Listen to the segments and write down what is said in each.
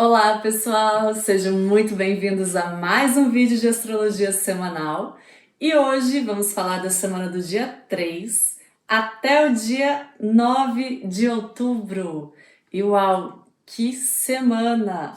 Olá, pessoal! Sejam muito bem-vindos a mais um vídeo de astrologia semanal. E hoje vamos falar da semana do dia 3 até o dia 9 de outubro. E uau, que semana!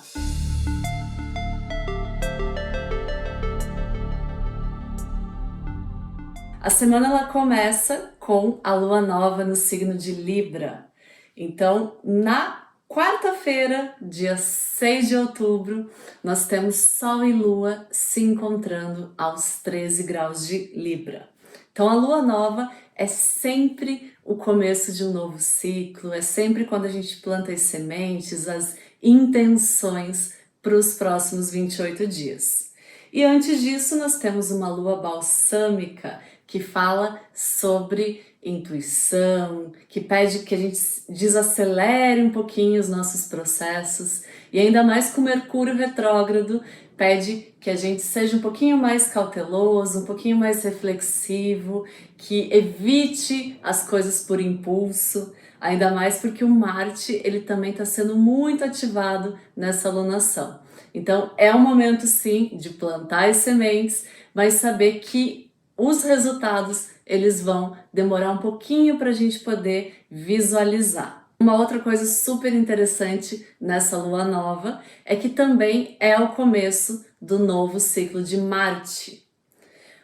A semana ela começa com a lua nova no signo de Libra. Então, na quarta-feira, dia 6 de outubro, nós temos Sol e Lua se encontrando aos 13 graus de Libra. Então, a lua nova é sempre o começo de um novo ciclo, é sempre quando a gente planta as sementes, as intenções para os próximos 28 dias. E antes disso, nós temos uma lua balsâmica que fala sobre intuição, que pede que a gente desacelere um pouquinho os nossos processos, e ainda mais com Mercúrio retrógrado, pede que a gente seja um pouquinho mais cauteloso, um pouquinho mais reflexivo, que evite as coisas por impulso, ainda mais porque o Marte ele também está sendo muito ativado nessa alunação. Então é um momento sim de plantar as sementes, mas saber que os resultados eles vão demorar um pouquinho para a gente poder visualizar. Uma outra coisa super interessante nessa lua nova é que também é o começo do novo ciclo de Marte.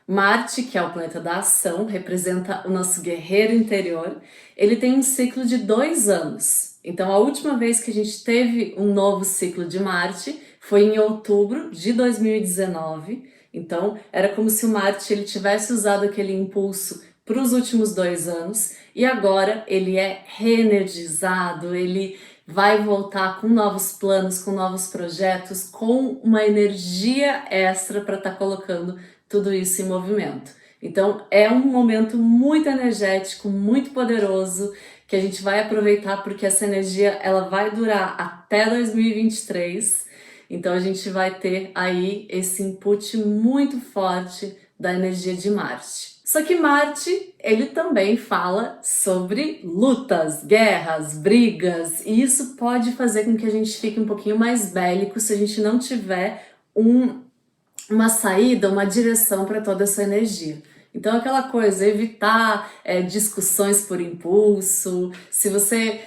Marte, que é o planeta da ação, representa o nosso guerreiro interior, ele tem um ciclo de 2 anos. Então a última vez que a gente teve um novo ciclo de Marte foi em outubro de 2019. Então era como se o Marte ele tivesse usado aquele impulso para os últimos 2 anos e agora ele é reenergizado, ele vai voltar com novos planos, com novos projetos, com uma energia extra para estar colocando tudo isso em movimento. Então é um momento muito energético, muito poderoso, que a gente vai aproveitar porque essa energia ela vai durar até 2023. Então a gente vai ter aí esse input muito forte da energia de Marte. Só que Marte, ele também fala sobre lutas, guerras, brigas, e isso pode fazer com que a gente fique um pouquinho mais bélico se a gente não tiver uma saída, uma direção para toda essa energia. Então aquela coisa, evitar discussões por impulso, se você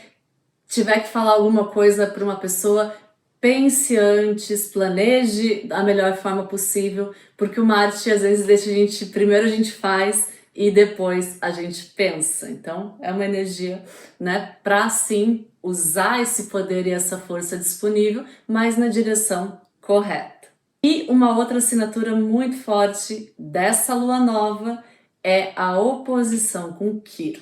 tiver que falar alguma coisa para uma pessoa, pense antes, planeje da melhor forma possível, porque o Marte às vezes deixa a gente, primeiro a gente faz e depois a gente pensa. Então é uma energia, né, para sim usar esse poder e essa força disponível, mas na direção correta. E uma outra assinatura muito forte dessa lua nova é a oposição com Quiron.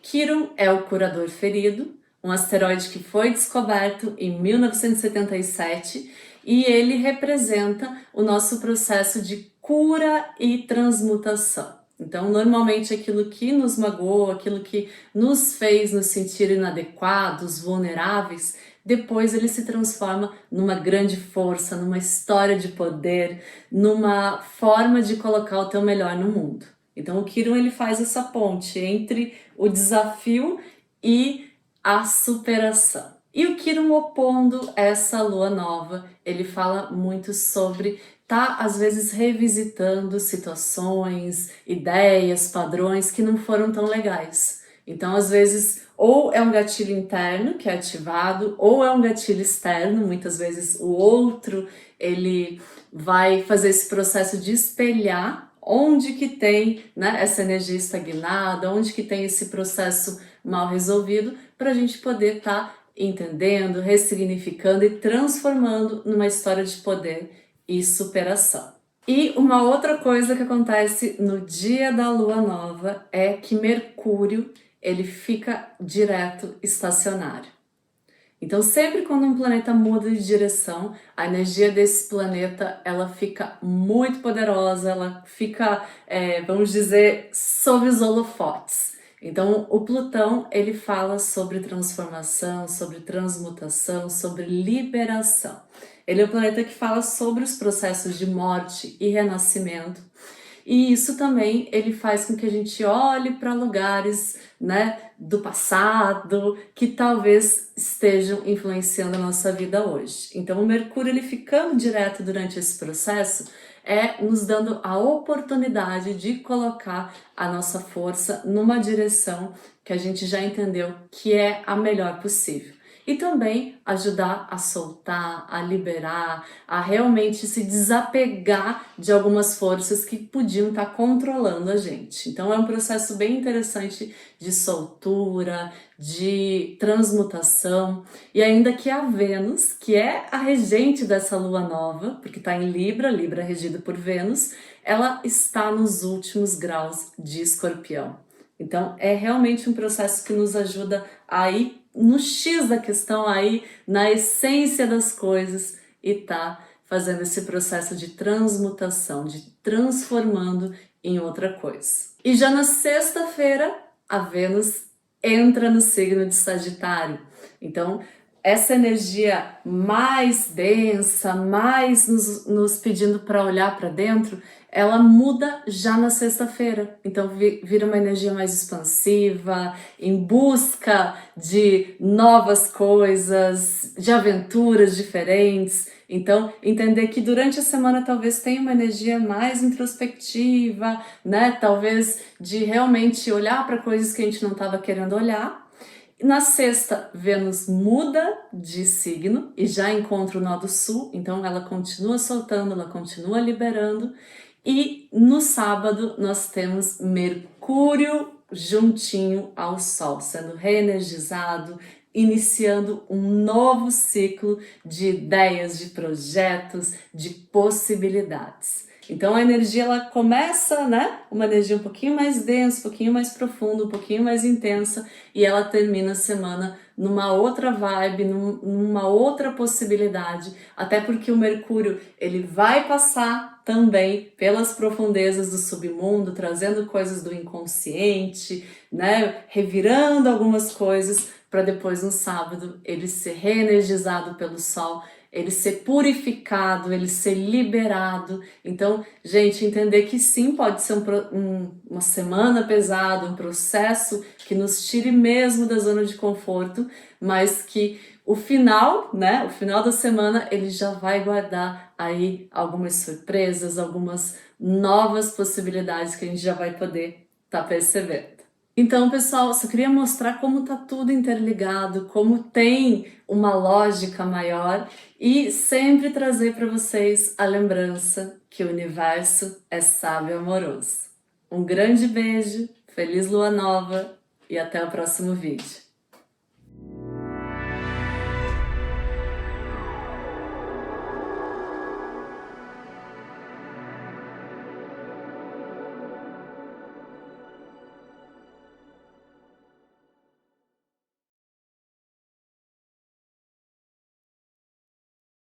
Quiron é o curador ferido, um asteroide que foi descoberto em 1977 e ele representa o nosso processo de cura e transmutação. Então, normalmente aquilo que nos magoou, aquilo que nos fez nos sentir inadequados, vulneráveis, depois ele se transforma numa grande força, numa história de poder, numa forma de colocar o teu melhor no mundo. Então o Quiron ele faz essa ponte entre o desafio e a superação. E o Quiron opondo essa lua nova, ele fala muito sobre às vezes revisitando situações, ideias, padrões que não foram tão legais. Então às vezes ou é um gatilho interno que é ativado, ou é um gatilho externo, muitas vezes o outro ele vai fazer esse processo de espelhar onde que tem, né, essa energia estagnada, onde que tem esse processo mal resolvido, para a gente poder estar entendendo, ressignificando e transformando numa história de poder e superação. E uma outra coisa que acontece no dia da lua nova é que Mercúrio ele fica direto estacionário. Então sempre quando um planeta muda de direção, a energia desse planeta ela fica muito poderosa, ela fica, vamos dizer, sob os holofotes. Então o Plutão ele fala sobre transformação, sobre transmutação, sobre liberação. Ele é o planeta que fala sobre os processos de morte e renascimento. E isso também ele faz com que a gente olhe para lugares né, do passado, que talvez estejam influenciando a nossa vida hoje. Então o Mercúrio, ele ficando direto durante esse processo, nos dando a oportunidade de colocar a nossa força numa direção que a gente já entendeu que é a melhor possível. E também ajudar a soltar, a liberar, a realmente se desapegar de algumas forças que podiam estar controlando a gente. Então é um processo bem interessante de soltura, de transmutação, e ainda que a Vênus, que é a regente dessa lua nova, porque está em Libra, Libra é regido por Vênus, ela está nos últimos graus de Escorpião. Então é realmente um processo que nos ajuda a ir no X da questão, aí na essência das coisas, e tá fazendo esse processo de transmutação, de transformando em outra coisa. E já na sexta-feira, a Vênus entra no signo de Sagitário. Então, essa energia mais densa, mais nos pedindo para olhar para dentro, ela muda já na sexta-feira. Então vira uma energia mais expansiva, em busca de novas coisas, de aventuras diferentes. Então, entender que durante a semana talvez tenha uma energia mais introspectiva, né? Talvez de realmente olhar para coisas que a gente não estava querendo olhar. Na sexta, Vênus muda de signo e já encontra o nó do sul, então ela continua soltando, ela continua liberando. E no sábado nós temos Mercúrio juntinho ao Sol, sendo reenergizado, iniciando um novo ciclo de ideias, de projetos, de possibilidades. Então a energia, ela começa, né, uma energia um pouquinho mais densa, um pouquinho mais profunda, um pouquinho mais intensa, e ela termina a semana numa outra vibe, numa outra possibilidade, até porque o Mercúrio, ele vai passar também pelas profundezas do submundo, trazendo coisas do inconsciente, né, revirando algumas coisas, para depois no sábado ele ser reenergizado pelo Sol, ele ser purificado, ele ser liberado. Então, gente, entender que sim, pode ser uma semana pesada, um processo que nos tire mesmo da zona de conforto, mas que o final, né, o final da semana, ele já vai guardar aí algumas surpresas, algumas novas possibilidades que a gente já vai poder estar percebendo. Então, pessoal, só queria mostrar como tá tudo interligado, como tem uma lógica maior, e sempre trazer para vocês a lembrança que o universo é sábio e amoroso. Um grande beijo, feliz lua nova e até o próximo vídeo.